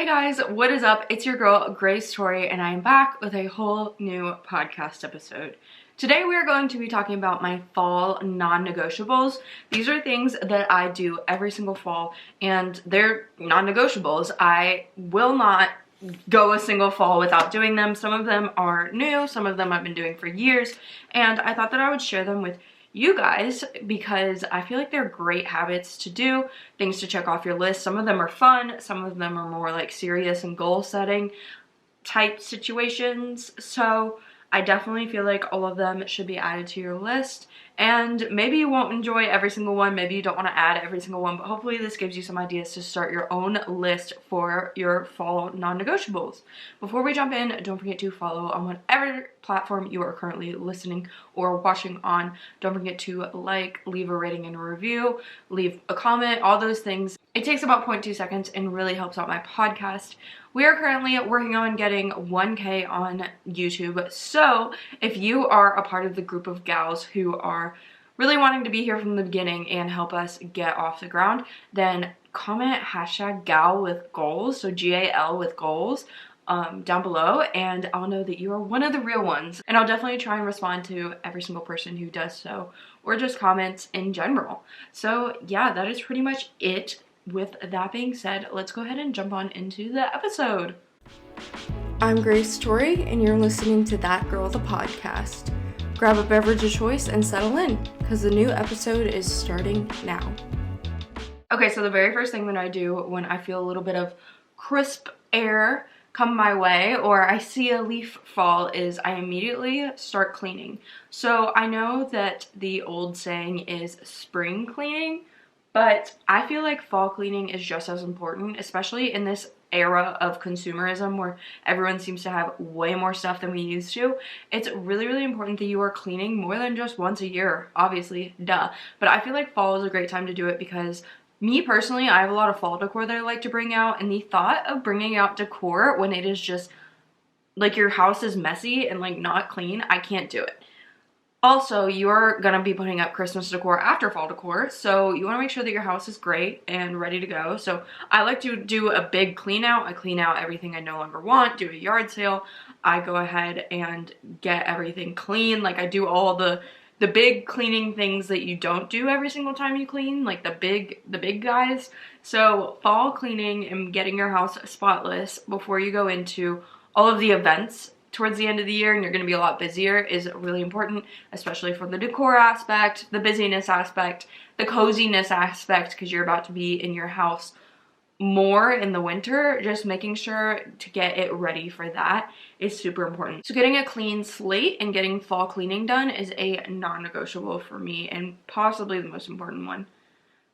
Hey guys, what is up? It's your girl, Grace Tori, and I am back with a whole new podcast episode. Today we are going to be talking about my fall non-negotiables. These are things that I do every single fall, and they're non-negotiables. I will not go a single fall without doing them. Some of them are new, some of them I've been doing for years, and I thought that I would share them with you guys because I feel like they're great habits to do, things to check off your list. Some of them are fun, some of them are more like serious and goal setting type situations. So I definitely feel like all of them should be added to your list. And maybe you won't enjoy every single one, maybe you don't want to add every single one, but hopefully this gives you some ideas to start your own list for your fall non-negotiables. Before we jump in, don't forget to follow on whatever platform you are currently listening or watching on. Don't forget to like, leave a rating and a review, leave a comment, all those things. It takes about 0.2 seconds and really helps out my podcast. We are currently working on getting 1K on YouTube, so if you are a part of the group of gals who are really wanting to be here from the beginning and help us get off the ground, then comment hashtag gal with goals, so GAL with goals, down below, and I'll know that you are one of the real ones. And I'll definitely try and respond to every single person who does so, or just comments in general. So yeah, that is pretty much it. With that being said, let's go ahead and jump on into the episode. I'm Grace Tori, and you're listening to That Girl the Podcast. Grab a beverage of choice and settle in, because the new episode is starting now. Okay, so the very first thing that I do when I feel a little bit of crisp air come my way, or I see a leaf fall, is I immediately start cleaning. So I know that the old saying is spring cleaning, but I feel like fall cleaning is just as important, especially in this era of consumerism where everyone seems to have way more stuff than we used to. It's really, really important that you are cleaning more than just once a year, obviously, duh. But I feel like fall is a great time to do it because me personally, I have a lot of fall decor that I like to bring out, and the thought of bringing out decor when it is just like your house is messy and like not clean, I can't do it. Also, you're gonna be putting up Christmas decor after fall decor, so you wanna make sure that your house is great and ready to go. So I like to do a big clean out. I clean out everything I no longer want, do a yard sale. I go ahead and get everything clean. Like I do all the big cleaning things that you don't do every single time you clean, like the big guys. So fall cleaning and getting your house spotless before you go into all of the events towards the end of the year, and you're going to be a lot busier, is really important, especially for the decor aspect, the busyness aspect, the coziness aspect, because you're about to be in your house more in the winter. Just making sure to get it ready for that is super important. So getting a clean slate and getting fall cleaning done is a non-negotiable for me, and possibly the most important one.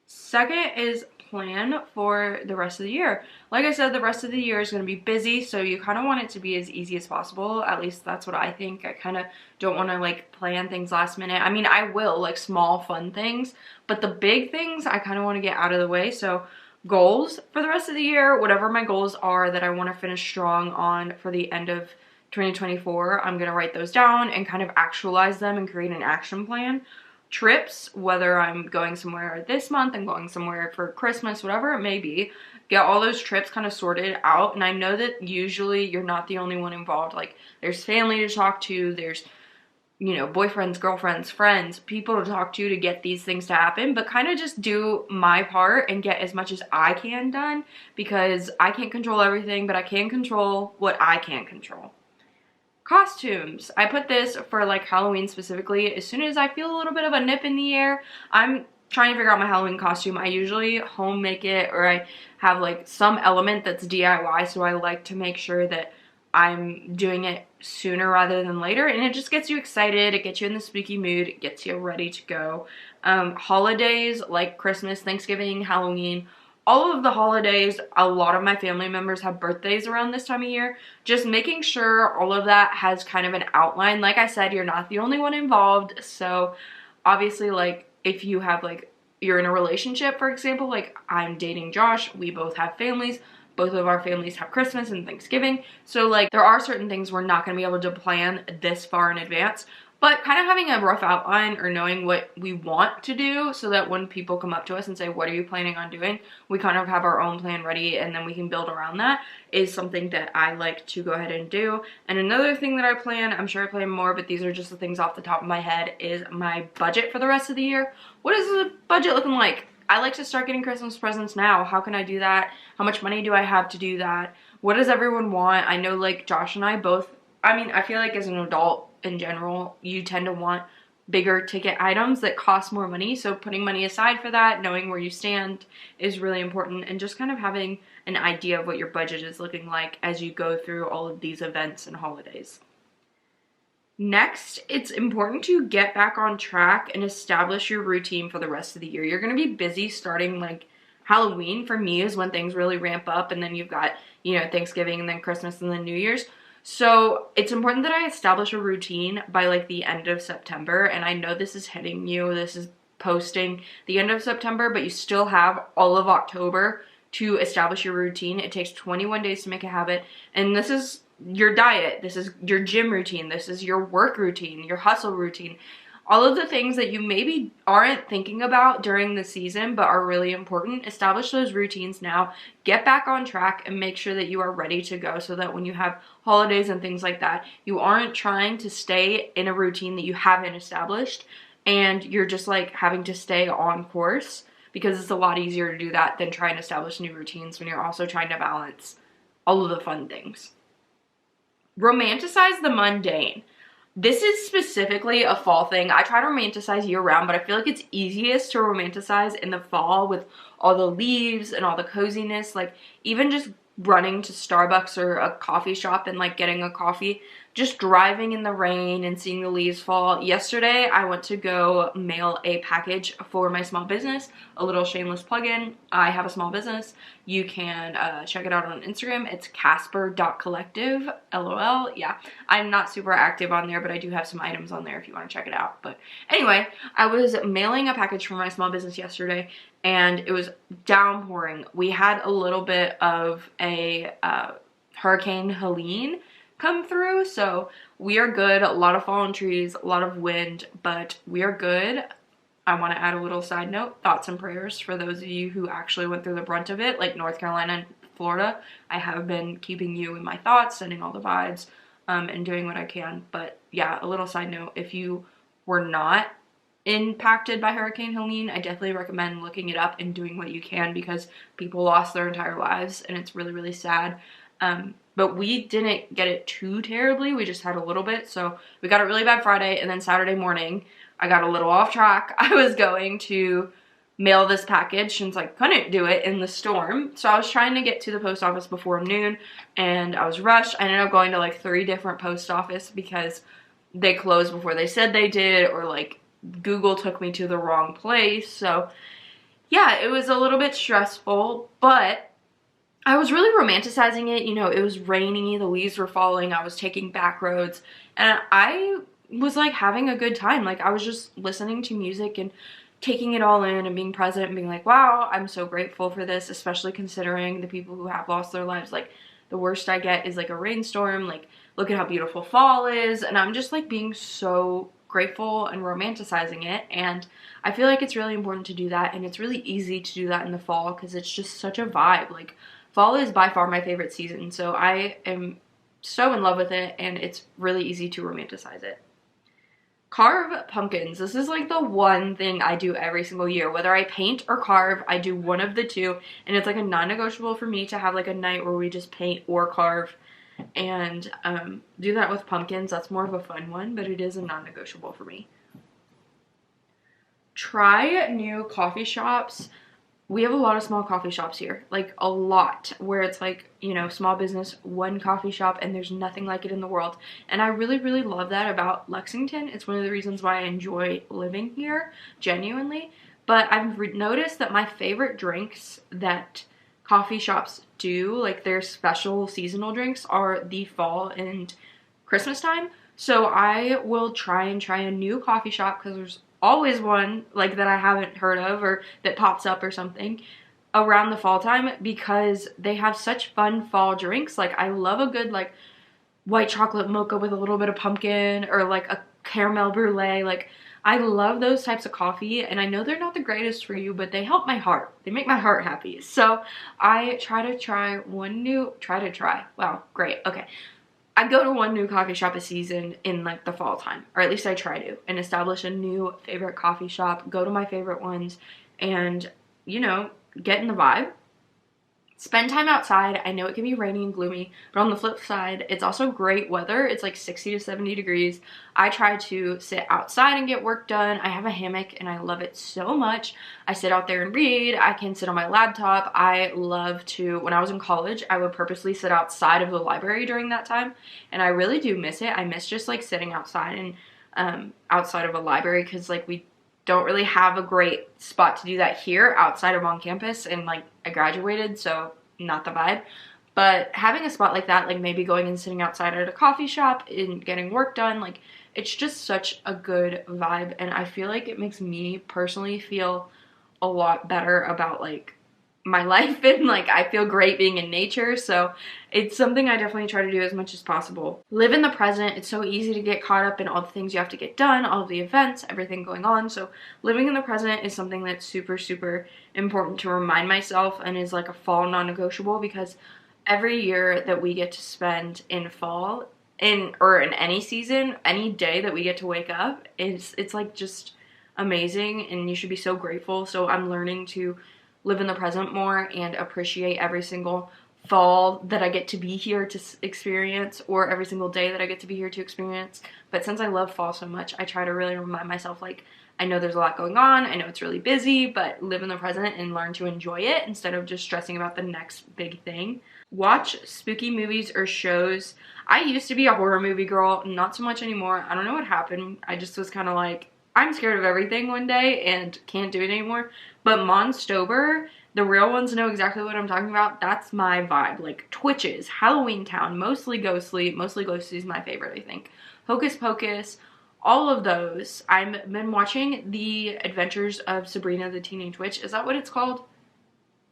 Second is plan for the rest of the year. Like I said, the rest of the year is going to be busy, so you kind of want it to be as easy as possible. At least that's what I think. I kind of don't want to like plan things last minute. I mean, I will, like small fun things, but the big things I kind of want to get out of the way. So goals for the rest of the year, whatever my goals are that I want to finish strong on for the end of 2024, I'm going to write those down and kind of actualize them and create an action plan. Trips, whether I'm going somewhere this month and going somewhere for Christmas, whatever it may be, get all those trips kind of sorted out. And I know that usually you're not the only one involved. Like there's family to talk to, there's, you know, boyfriends, girlfriends, friends, people to talk to get these things to happen, but kind of just do my part and get as much as I can done, because I can't control everything, but I can control what I can control. Costumes. I put this for like Halloween specifically. As soon as I feel a little bit of a nip in the air, I'm trying to figure out my Halloween costume. I usually home make it, or I have like some element that's DIY, so I like to make sure that I'm doing it sooner rather than later, and it just gets you excited, it gets you in the spooky mood, it gets you ready to go. Holidays like Christmas, Thanksgiving, Halloween, all of the holidays, a lot of my family members have birthdays around this time of year. Just making sure all of that has kind of an outline. Like I said, you're not the only one involved. So obviously, like if you have like, you're in a relationship, for example, like I'm dating Josh, we both have families. Both of our families have Christmas and Thanksgiving. So like there are certain things we're not going to be able to plan this far in advance. But kind of having a rough outline or knowing what we want to do so that when people come up to us and say, what are you planning on doing? We kind of have our own plan ready and then we can build around that is something that I like to go ahead and do. And another thing that I plan, I'm sure I plan more, but these are just the things off the top of my head, is my budget for the rest of the year. What is the budget looking like? I like to start getting Christmas presents now. How can I do that? How much money do I have to do that? What does everyone want? I know like Josh and I both, I mean, I feel like as an adult in general, you tend to want bigger ticket items that cost more money. So putting money aside for that, knowing where you stand is really important, and just kind of having an idea of what your budget is looking like as you go through all of these events and holidays. Next, it's important to get back on track and establish your routine for the rest of the year. You're going to be busy starting like Halloween for me is when things really ramp up, and then you've got, you know, Thanksgiving and then Christmas and then New Year's. So it's important that I establish a routine by like the end of September, and I know this is hitting you, this is posting the end of September, but you still have all of October to establish your routine. It takes 21 days to make a habit, and this is your diet, this is your gym routine, this is your work routine, your hustle routine. All of the things that you maybe aren't thinking about during the season but are really important, establish those routines now, get back on track, and make sure that you are ready to go so that when you have holidays and things like that, you aren't trying to stay in a routine that you haven't established and you're just like having to stay on course, because it's a lot easier to do that than trying to establish new routines when you're also trying to balance all of the fun things. Romanticize the mundane. This is specifically a fall thing. I try to romanticize year round, but I feel like it's easiest to romanticize in the fall with all the leaves and all the coziness. Like even just running to Starbucks or a coffee shop and like getting a coffee, just driving in the rain and seeing the leaves fall. Yesterday, I went to go mail a package for my small business, a little shameless plug-in. I have a small business. You can check it out on Instagram. It's casper.collective, LOL. Yeah, I'm not super active on there, but I do have some items on there if you want to check it out. But anyway, I was mailing a package for my small business yesterday, and it was downpouring. We had a little bit of a Hurricane Helene come through, so we are good. A lot of fallen trees, a lot of wind, but we are good. I want to add a little side note, thoughts and prayers for those of you who actually went through the brunt of it, like North Carolina and Florida. I have been keeping you in my thoughts, sending all the vibes, and doing what I can. But yeah, a little side note, if you were not impacted by Hurricane Helene, I definitely recommend looking it up and doing what you can, because people lost their entire lives and it's really, really sad. But we didn't get it too terribly. We just had a little bit. So we got it really bad Friday, and then Saturday morning, I got a little off track. I was going to mail this package since I couldn't do it in the storm. So I was trying to get to the post office before noon, and I was rushed. I ended up going to like 3 different post offices because they closed before they said they did, or like Google took me to the wrong place. So yeah, it was a little bit stressful, but I was really romanticizing it. You know, it was rainy, the leaves were falling, I was taking back roads, and I was like having a good time. Like I was just listening to music and taking it all in and being present and being like, wow, I'm so grateful for this, especially considering the people who have lost their lives. Like the worst I get is like a rainstorm. Like look at how beautiful fall is, and I'm just like being so grateful and romanticizing it. And I feel like it's really important to do that, and it's really easy to do that in the fall because it's just such a vibe. Like fall is by far my favorite season, so I am so in love with it, and it's really easy to romanticize it. Carve pumpkins. This is like the one thing I do every single year. Whether I paint or carve, I do one of the two, and it's like a non-negotiable for me to have like a night where we just paint or carve, and do that with pumpkins. That's more of a fun one, but it is a non-negotiable for me. Try new coffee shops. We have a lot of small coffee shops here, like a lot, where it's like, you know, small business, one coffee shop, and there's nothing like it in the world. And I really, really love that about Lexington. It's one of the reasons why I enjoy living here, genuinely. But I've noticed that my favorite drinks that coffee shops do, like their special seasonal drinks, are the fall and Christmas time. So I will try a new coffee shop, because there's always one like that I haven't heard of or that pops up or something around the fall time, because they have such fun fall drinks. Like I love a good like white chocolate mocha with a little bit of pumpkin, or like a caramel brulee. Like, I love those types of coffee, and I know they're not the greatest for you, but they help my heart. They make my heart happy. So I wow, great. Okay. I go to one new coffee shop a season in like the fall time, or at least I try to, and establish a new favorite coffee shop, go to my favorite ones, and, you know, get in the vibe. Spend time outside. I know it can be rainy and gloomy, but on the flip side, it's also great weather. It's like 60 to 70 degrees. I try to sit outside and get work done. I have a hammock and I love it so much. I sit out there and read. I can sit on my laptop. I love to, when I was in college, I would purposely sit outside of the library during that time, and I really do miss it. I miss just like sitting outside and outside of a library, because like we don't really have a great spot to do that here outside of on campus, and like I graduated, so not the vibe. But having a spot like that, like maybe going and sitting outside at a coffee shop and getting work done, like it's just such a good vibe, and I feel like it makes me personally feel a lot better about like my life, and like I feel great being in nature. So it's something I definitely try to do as much as possible. Live in the present. It's so easy to get caught up in all the things you have to get done, all of the events, everything going on. So living in the present is something that's super, super important to remind myself, and is like a fall non-negotiable, because every year that we get to spend in fall, or in any season, any day that we get to wake up, it's like just amazing, and you should be so grateful. So I'm learning to live in the present more and appreciate every single fall that I get to be here to experience, or every single day that I get to be here to experience. But since I love fall so much, I try to really remind myself, like, I know there's a lot going on, I know it's really busy, but live in the present and learn to enjoy it instead of just stressing about the next big thing. Watch spooky movies or shows. I used to be a horror movie girl, not so much anymore. I don't know what happened. I just was kind of like, I'm scared of everything one day and can't do it anymore. But Monstober, the real ones know exactly what I'm talking about. That's my vibe. Like Twitches, Halloween Town, mostly Ghostly. Mostly Ghostly is my favorite, I think. Hocus Pocus, all of those. I've been watching The Adventures of Sabrina the Teenage Witch. Is that what it's called?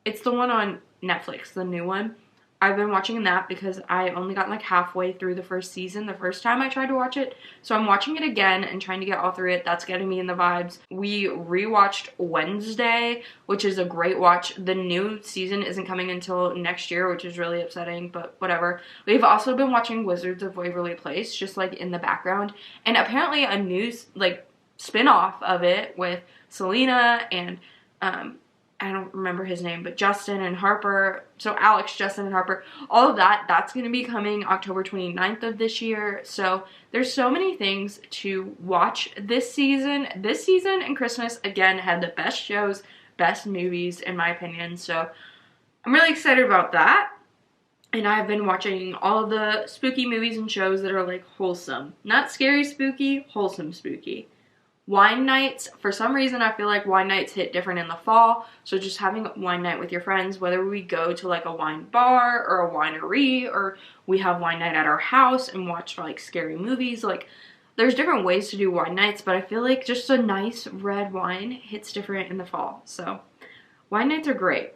It's the one on Netflix, the new one. I've been watching that because I only got like halfway through the first season the first time I tried to watch it. So I'm watching it again and trying to get all through it. That's getting me in the vibes. We rewatched Wednesday, which is a great watch. The new season isn't coming until next year, which is really upsetting, but whatever. We've also been watching Wizards of Waverly Place, just like in the background. And apparently a new like spin-off of it with Selena and I don't remember his name, but Justin and Harper. So Alex, Justin, and Harper, all of that, that's going to be coming October 29th of this year. So there's so many things to watch this season. This season and Christmas, again, had the best shows, best movies, in my opinion. So I'm really excited about that. And I've been watching all of the spooky movies and shows that are like wholesome. Not scary spooky, wholesome spooky. Wine nights, for some reason I feel like wine nights hit different in the fall, so just having wine night with your friends, whether we go to like a wine bar or a winery, or we have wine night at our house and watch like scary movies, like there's different ways to do wine nights, but I feel like just a nice red wine hits different in the fall. So wine nights are great.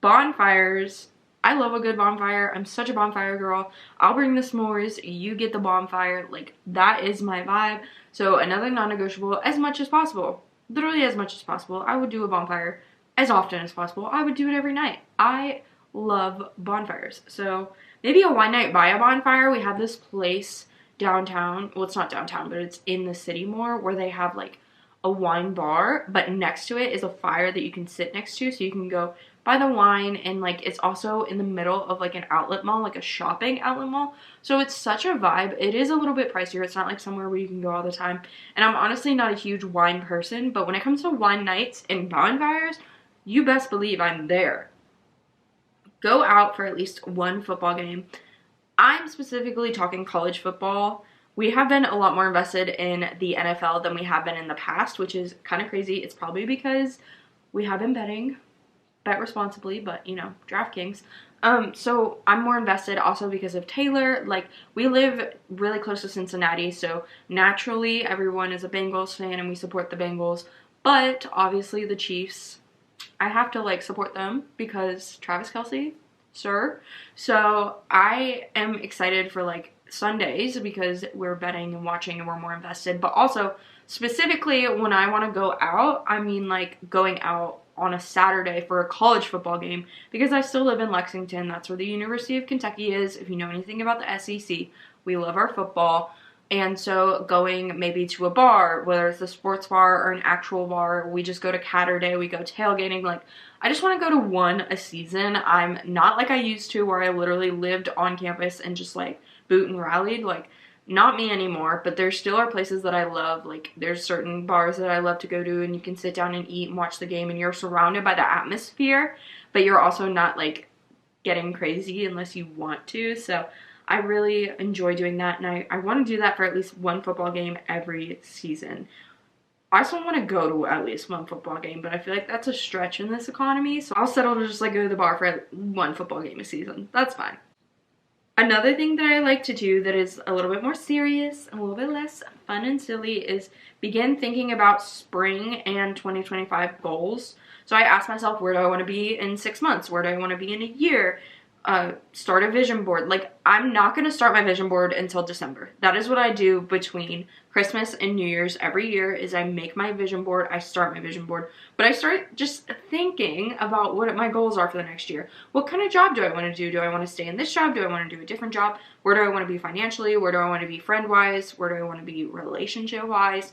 Bonfires. I love a good bonfire. I'm such a bonfire girl. I'll bring the s'mores, you get the bonfire. Like, that is my vibe. So another non-negotiable, as much as possible. Literally as much as possible. I would do a bonfire as often as possible. I would do it every night. I love bonfires. So maybe a wine night by a bonfire. We have this place downtown. Well, it's not downtown, but it's in the city more, where they have like a wine bar, but next to it is a fire that you can sit next to, so you can go buy the wine, and like it's also in the middle of like an outlet mall, like a shopping outlet mall. So it's such a vibe. It is a little bit pricier. It's not like somewhere where you can go all the time. And I'm honestly not a huge wine person, but when it comes to wine nights and bonfires, you best believe I'm there. Go out for at least one football game. I'm specifically talking college football. We have been a lot more invested in the NFL than we have been in the past, which is kind of crazy. It's probably because we have been betting. Bet responsibly, but you know, DraftKings. So I'm more invested also because of Taylor. Like, we live really close to Cincinnati, so naturally everyone is a Bengals fan and we support the Bengals. But obviously the Chiefs, I have to like support them because Travis Kelce, sir. So I am excited for like Sundays because we're betting and watching and we're more invested, but also specifically when I want to go out, I mean like going out on a Saturday for a college football game, because I still live in Lexington. That's where the University of Kentucky is. If you know anything about the SEC, we love our football. And so going maybe to a bar, whether it's a sports bar or an actual bar, we just go to Catterday, we go tailgating. Like, I just want to go to one a season. I'm not like I used to where I literally lived on campus and just like boot and rallied. Like, not me anymore, but there still are places that I love. Like, there's certain bars that I love to go to and you can sit down and eat and watch the game and you're surrounded by the atmosphere, but you're also not like getting crazy unless you want to. So I really enjoy doing that, and I want to do that for at least one football game every season. I also want to go to at least one football game, but I feel like that's a stretch in this economy, so I'll settle to just like go to the bar for one football game a season. That's fine. Another thing that I like to do that is a little bit more serious, a little bit less fun and silly, is begin thinking about spring and 2025 goals. So I ask myself, where do I want to be in 6 months? Where do I want to be in a year? Start a vision board. Like, I'm not going to start my vision board until December. That is what I do between Christmas and New Year's every year, is I make my vision board, I start my vision board, but I start just thinking about what my goals are for the next year. What kind of job do I want to do? Do I want to stay in this job? Do I want to do a different job? Where do I want to be financially? Where do I want to be friend-wise? Where do I want to be relationship-wise?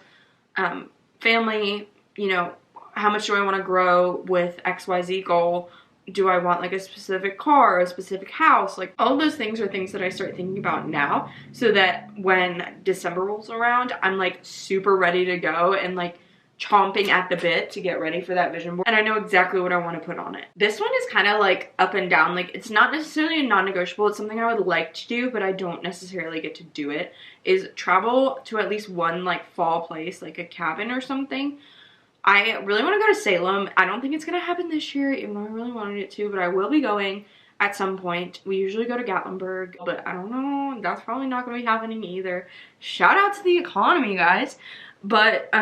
Family, you know, how much do I want to grow with XYZ goal? Do I want like a specific car, a specific house? Like, all those things are things that I start thinking about now, so that when December rolls around, I'm like super ready to go and like chomping at the bit to get ready for that vision board, and I know exactly what I want to put on it. This one is kind of like up and down. Like, it's not necessarily a non-negotiable. It's something I would like to do, but I don't necessarily get to do it, is travel to at least one like fall place, like a cabin or something. I really want to go to Salem. I don't think it's going to happen this year, even though I really wanted it to, but I will be going at some point. We usually go to Gatlinburg, but I don't know. That's probably not going to be happening either. Shout out to the economy, guys. But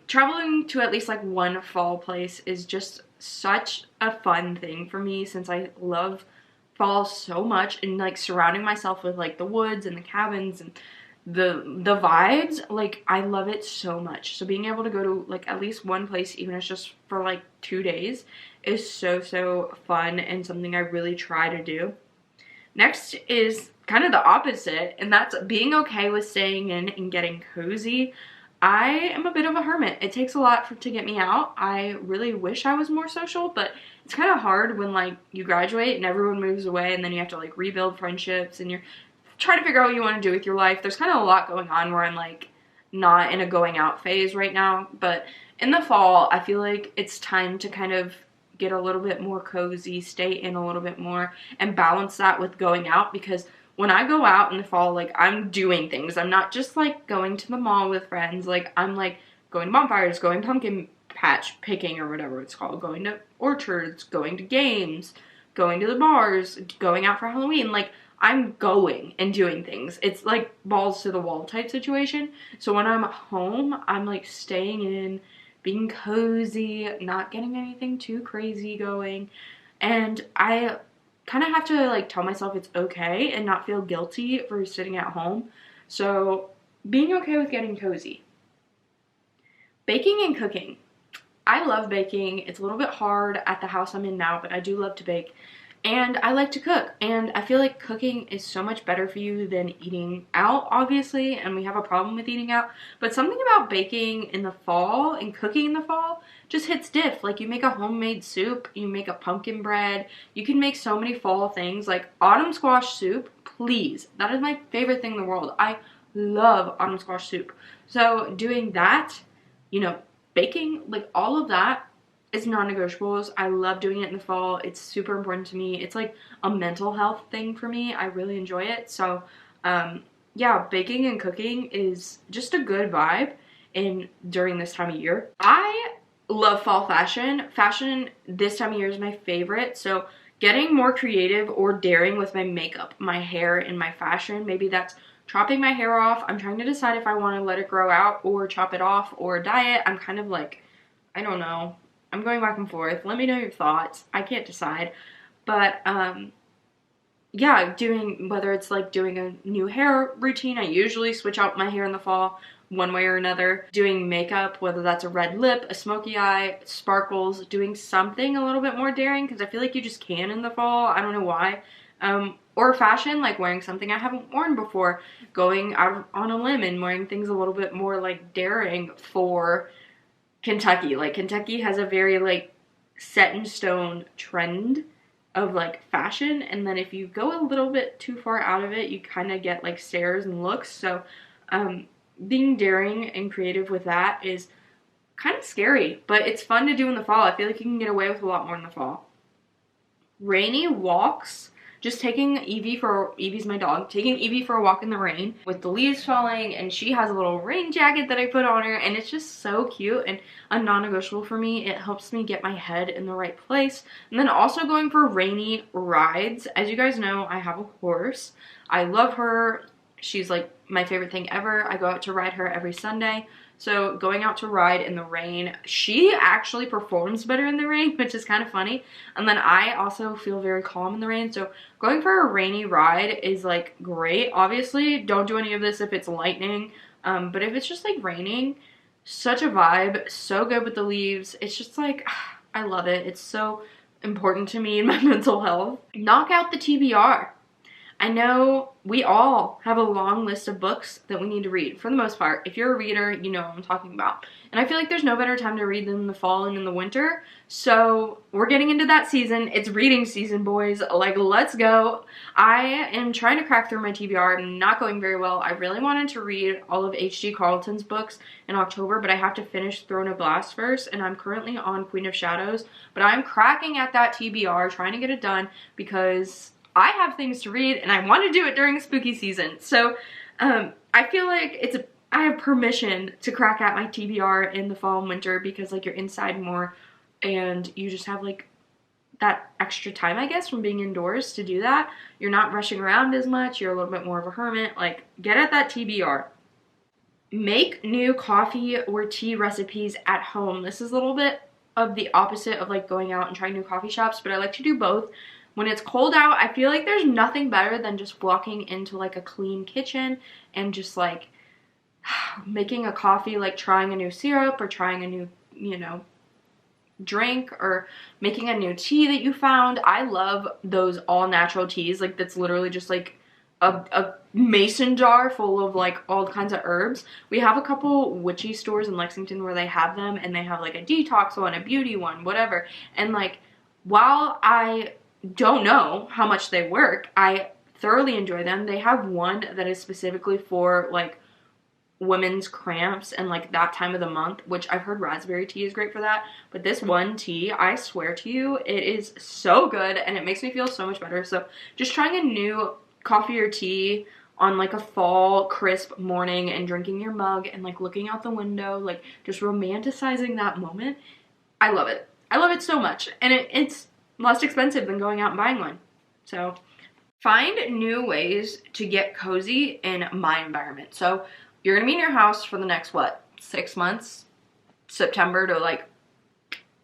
traveling to at least like one fall place is just such a fun thing for me, since I love fall so much, and like surrounding myself with like the woods and the cabins and the vibes, like I love it so much. So being able to go to like at least one place, even if it's just for like 2 days, is so fun and something I really try to do. Next is kind of the opposite, and that's being okay with staying in and getting cozy. I am a bit of a hermit. It takes a lot to get me out. I really wish I was more social, but it's kind of hard when like you graduate and everyone moves away, and then you have to like rebuild friendships, and you're trying to figure out what you want to do with your life. There's kind of a lot going on where I'm like not in a going out phase right now, but in the fall I feel like it's time to kind of get a little bit more cozy, stay in a little bit more, and balance that with going out, because when I go out in the fall, like, I'm doing things. I'm not just like going to the mall with friends. Like, I'm like going to bonfires, going pumpkin patch picking or whatever it's called, going to orchards, going to games, going to the bars, going out for Halloween. Like, I'm going and doing things. It's like balls to the wall type situation. So when I'm home, I'm like staying in, being cozy, not getting anything too crazy going. And I kind of have to like tell myself it's okay and not feel guilty for sitting at home. So being okay with getting cozy. Baking and cooking. I love baking. It's a little bit hard at the house I'm in now, but I do love to bake. And I like to cook, and I feel like cooking is so much better for you than eating out, obviously, and we have a problem with eating out, but something about baking in the fall and cooking in the fall just hits diff. Like, you make a homemade soup, you make a pumpkin bread, you can make so many fall things, like autumn squash soup, please. That is my favorite thing in the world. I love autumn squash soup. So doing that, you know, baking, like all of that, it's non-negotiables. I love doing it in the fall. It's super important to me. It's like a mental health thing for me. I really enjoy it. So, yeah, baking and cooking is just a good vibe during this time of year. I love fall fashion. Fashion this time of year is my favorite. So getting more creative or daring with my makeup, my hair, and my fashion. Maybe that's chopping my hair off. I'm trying to decide if I want to let it grow out or chop it off or dye it. I'm kind of like, I don't know. I'm going back and forth. Let me know your thoughts. I can't decide. But yeah, doing, whether it's like doing a new hair routine, I usually switch out my hair in the fall one way or another. Doing makeup, whether that's a red lip, a smoky eye, sparkles, doing something a little bit more daring because I feel like you just can in the fall. I don't know why. Or fashion, like wearing something I haven't worn before, going out on a limb and wearing things a little bit more like daring for Kentucky. Like Kentucky has a very like set in stone trend of like fashion, and then if you go a little bit too far out of it, you kind of get like stares and looks. So being daring and creative with that is kind of scary, but it's fun to do in the fall. I feel like you can get away with a lot more in the fall. Rainy walks, just taking Evie's my dog, taking Evie for a walk in the rain with the leaves falling, and she has a little rain jacket that I put on her, and it's just so cute and a non-negotiable for me. It helps me get my head in the right place. And then also going for rainy rides. As you guys know, I have a horse. I love her. She's like my favorite thing ever. I go out to ride her every Sunday. So going out to ride in the rain, she actually performs better in the rain, which is kind of funny. And then I also feel very calm in the rain. So going for a rainy ride is like great. Obviously, don't do any of this if it's lightning. But if it's just like raining, such a vibe, so good with the leaves. It's just like, I love it. It's so important to me in my mental health. Knock out the TBR. I know we all have a long list of books that we need to read, for the most part. If you're a reader, you know what I'm talking about. And I feel like there's no better time to read than in the fall and in the winter. So we're getting into that season. It's reading season, boys. Like, let's go. I am trying to crack through my TBR. I'm not going very well. I really wanted to read all of H.G. Carlton's books in October, but I have to finish Throne of Glass first, and I'm currently on Queen of Shadows. But I'm cracking at that TBR, trying to get it done because I have things to read and I want to do it during spooky season. So I feel like I have permission to crack at my TBR in the fall and winter because like you're inside more and you just have like that extra time, I guess, from being indoors to do that. You're not rushing around as much. You're a little bit more of a hermit. Like, get at that TBR. Make new coffee or tea recipes at home. This is a little bit of the opposite of like going out and trying new coffee shops, but I like to do both. When it's cold out, I feel like there's nothing better than just walking into like a clean kitchen and just like making a coffee, like trying a new syrup or trying a new, you know, drink or making a new tea that you found. I love those all natural teas. Like that's literally just like a mason jar full of like all kinds of herbs. We have a couple witchy stores in Lexington where they have them, and they have like a detox one, a beauty one, whatever. And like, while I don't know how much they work, I thoroughly enjoy them. They have one that is specifically for like women's cramps and like that time of the month, which I've heard raspberry tea is great for that. But this one tea, I swear to you, it is so good and it makes me feel so much better. So just trying a new coffee or tea on like a fall crisp morning and drinking your mug and like looking out the window, like just romanticizing that moment. I love it. I love it so much. And it's less expensive than going out and buying one. So find new ways to get cozy in my environment. So you're gonna be in your house for the next, what, 6 months? September to like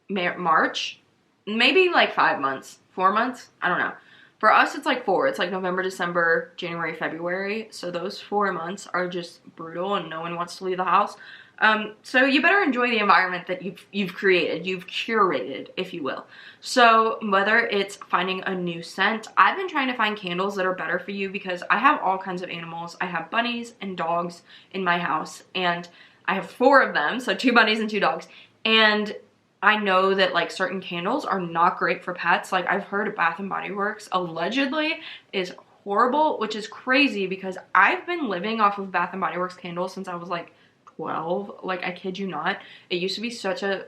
March? Maybe like 5 months, 4 months? I don't know. For us, it's like 4. It's like November, December, January, February. So those 4 months are just brutal and no one wants to leave the house. So you better enjoy the environment that you've created, you've curated, if you will. So whether it's finding a new scent, I've been trying to find candles that are better for you because I have all kinds of animals. I have bunnies and dogs in my house, and I have 4 of them, so 2 bunnies and 2 dogs. And I know that like certain candles are not great for pets. Like I've heard Bath and Body Works allegedly is horrible, which is crazy because I've been living off of Bath and Body Works candles since I was like 12. Like, I kid you not. It used to be such a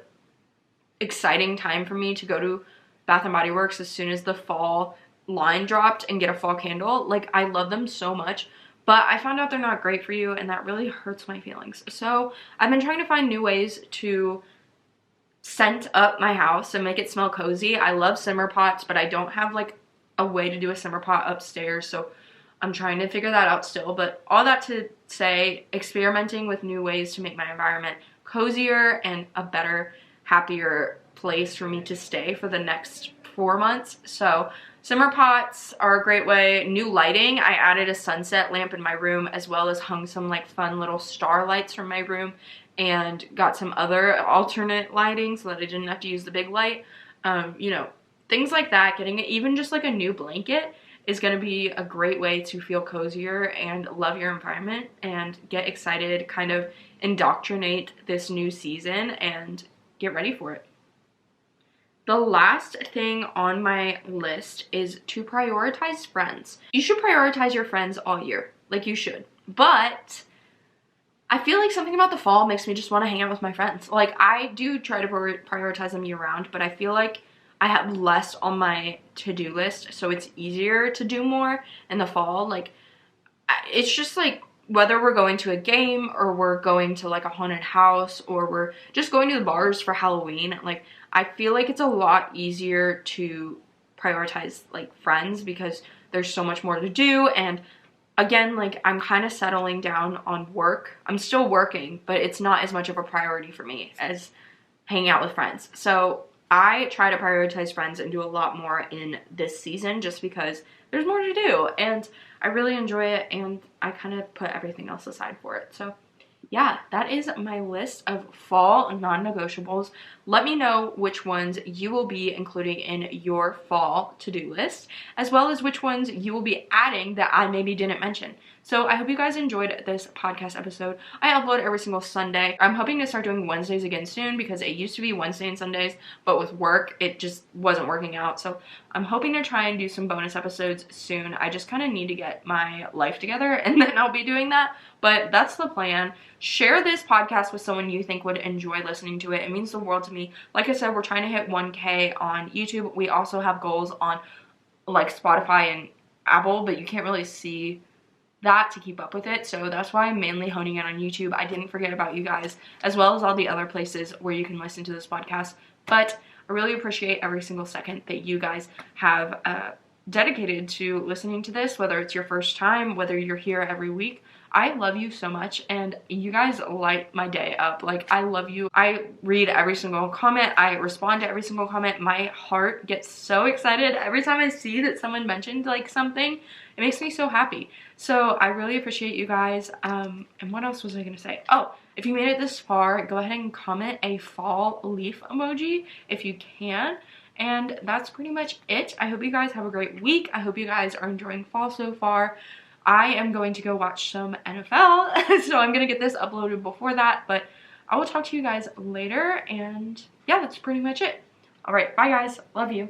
exciting time for me to go to Bath and Body Works as soon as the fall line dropped and get a fall candle. Like, I love them so much, but I found out they're not great for you and that really hurts my feelings. So I've been trying to find new ways to scent up my house and make it smell cozy. I love simmer pots, but I don't have like a way to do a simmer pot upstairs, so I'm trying to figure that out still. But all that to say, experimenting with new ways to make my environment cozier and a better, happier place for me to stay for the next 4 months. So Simmer pots are a great way. New lighting, I added a sunset lamp in my room, as well as hung some like fun little star lights from my room and got some other alternate lighting so that I didn't have to use the big light. You know, things like that. Getting even just like a new blanket is going to be a great way to feel cozier and love your environment and get excited, kind of indoctrinate this new season and get ready for it. The last thing on my list is to prioritize friends. You should prioritize your friends all year, like you should. But I feel like something about the fall makes me just want to hang out with my friends. Like, I do try to prioritize them year round, but I feel like I have less on my to-do list, so it's easier to do more in the fall. Like, it's just like, whether we're going to a game or we're going to like a haunted house or we're just going to the bars for Halloween, like, I feel like it's a lot easier to prioritize like friends because there's so much more to do. And again, like, I'm kind of settling down on work. I'm still working, but it's not as much of a priority for me as hanging out with friends. So I try to prioritize friends and do a lot more in this season just because there's more to do and I really enjoy it, and I kind of put everything else aside for it. So yeah, that is my list of fall non-negotiables. Let me know which ones you will be including in your fall to-do list, as well as which ones you will be adding that I maybe didn't mention. So I hope you guys enjoyed this podcast episode. I upload every single Sunday. I'm hoping to start doing Wednesdays again soon because it used to be Wednesday and Sundays, but with work, it just wasn't working out. So I'm hoping to try and do some bonus episodes soon. I just kind of need to get my life together and then I'll be doing that. But that's the plan. Share this podcast with someone you think would enjoy listening to it. It means the world to me. Like I said, we're trying to hit 1K on YouTube. We also have goals on like Spotify and Apple, but you can't really see that to keep up with it. So that's why I'm mainly honing in on YouTube. I didn't forget about you guys, as well as all the other places where you can listen to this podcast. But I really appreciate every single second that you guys have dedicated to listening to this, whether it's your first time, whether you're here every week. I love you so much, and you guys light my day up. Like, I love you. I read every single comment. I respond to every single comment. My heart gets so excited every time I see that someone mentioned like something. It makes me so happy. So I really appreciate you guys. And what else was I gonna say? Oh, if you made it this far, go ahead and comment a fall leaf emoji if you can. And that's pretty much it. I hope you guys have a great week. I hope you guys are enjoying fall so far. I am going to go watch some NFL, so I'm going to get this uploaded before that, but I will talk to you guys later, and yeah, that's pretty much it. All right, bye guys. Love you.